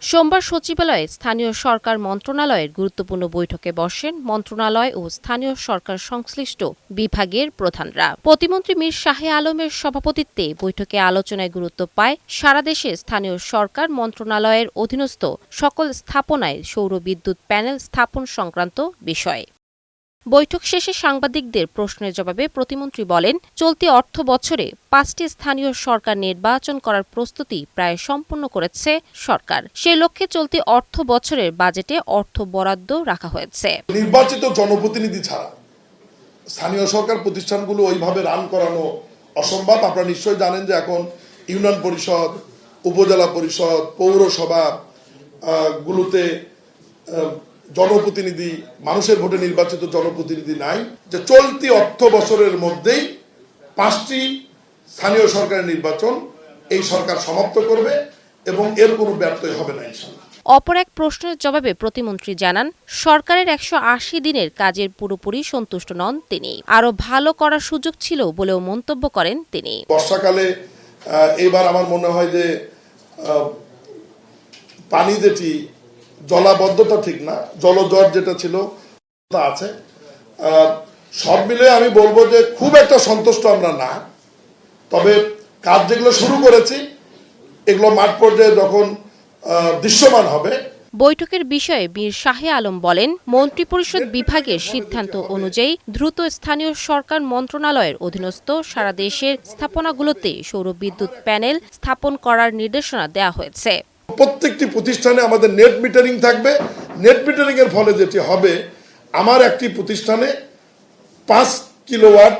সোমবার সচিবালয়ে স্থানীয় সরকার মন্ত্রণালয়ের গুরুত্বপূর্ণ বৈঠকে বসেন মন্ত্রণালয় ও স্থানীয় সরকার সংশ্লিষ্ট বিভাগের প্রধানরা। প্রতিমন্ত্রী মীর শাহে আলমের সভাপতিত্বে বৈঠকে আলোচনায় গুরুত্ব পায় সারা দেশে স্থানীয় সরকার মন্ত্রণালয়ের অধীনস্থ সকল স্থাপনায় সৌর বিদ্যুৎ প্যানেল স্থাপন সংক্রান্ত বিষয়। বৈঠক শেষে সাংবাদিকদের প্রশ্নের জবাবে প্রতিমন্ত্রী বলেন, চলতি অর্থ বছরে ৫টি স্থানীয় সরকার নির্বাচন করার প্রস্তুতি প্রায় সম্পন্ন করেছে সরকার। সেই লক্ষ্যে চলতি অর্থ বছরের বাজেটে অর্থ বরাদ্দ রাখা হয়েছে। নির্বাচিত জনপ্রতিনিধি ছাড়া স্থানীয় সরকার প্রতিষ্ঠানগুলো ওইভাবে রান করানো অসম্ভব। আপনারা নিশ্চয়ই জানেন যে এখন ইউনিয়ন পরিষদ, উপজেলা পরিষদ, পৌরসভা গুলোতে জনপ্রতিনিধি, মানুষের ভোটে নির্বাচিত জনপ্রতিনিধি নাই। যে চলতি অর্থ বছরের মধ্যেই 5টি স্থানীয় সরকারের নির্বাচন এই সরকার সমাপ্ত করবে এবং এর কোনো ব্যর্থই হবে না ইনশাআল্লাহ। অপর এক প্রশ্নের জবাবে প্রতিমন্ত্রী জানান, সরকারের ১৮০ দিনের কাজের পুরোপুরি সন্তুষ্ট নন তিনি। আরও ভালো করার সুযোগ ছিল বলেও মন্তব্য করেন তিনি। বর্ষাকালে এবার আমার মনে হয় যে পানি যেটি জলাবদ্ধতা ঠিক না, জলজট যেটা ছিল তা আছে। সব মিলে আমি বলবো যে খুব একটা সন্তুষ্ট আমরা না, তবে কাজ যেগুলো শুরু করেছি এগুলো মাঠ পর্যায়ে যখন দৃশ্যমান হবে। বৈঠকের বিষয়ে মীর শাহে আলম বলেন, মন্ত্রিপরিষদ বিভাগের সিদ্ধান্ত অনুযায়ী দ্রুত স্থানীয় সরকার মন্ত্রণালয়ের অধীনস্থ সারা দেশের স্থাপনাগুলোতে সৌর বিদ্যুৎ প্যানেল স্থাপন করার নির্দেশনা দেওয়া হয়েছে। প্রত্যেকটি প্রতিষ্ঠানে আমাদের নেট মিটারিং থাকবে। নেট মিটারিং এর ফলে যেটি হবে, আমার একটি প্রতিষ্ঠানে 5 কিলোওয়াট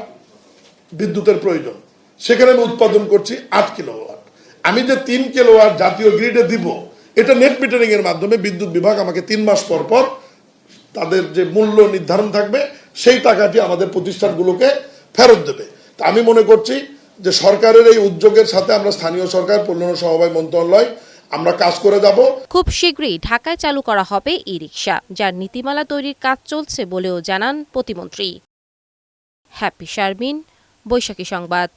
বিদ্যুতের প্রয়োজন, সেখানে আমি উৎপাদন করছি 8 কিলোওয়াট। আমি যে 3 কিলোওয়াট জাতীয় গ্রিডে দিব, এটা নেট মিটারিং এর মাধ্যমে বিদ্যুৎ বিভাগ আমাকে 3 মাস পর পর তাদের যে মূল্য নির্ধারণ থাকবে সেই টাকাটি আমাদের প্রতিষ্ঠানগুলোকে ফেরত দেবে। তা আমি মনে করছি যে সরকারের এই উদ্যোগের সাথে আমরা স্থানীয় সরকার, পল্লী সমবায় মন্ত্রণালয় আমরা কাজ করে যাব। খুব শীঘ্রই ঢাকায় চালু করা হবে ই-রিকশা, যার নীতিমালা তৈরির কাজ চলছে বলেও জানান প্রতিমন্ত্রী। হ্যাপি শারমিন, বৈশাখী সংবাদ।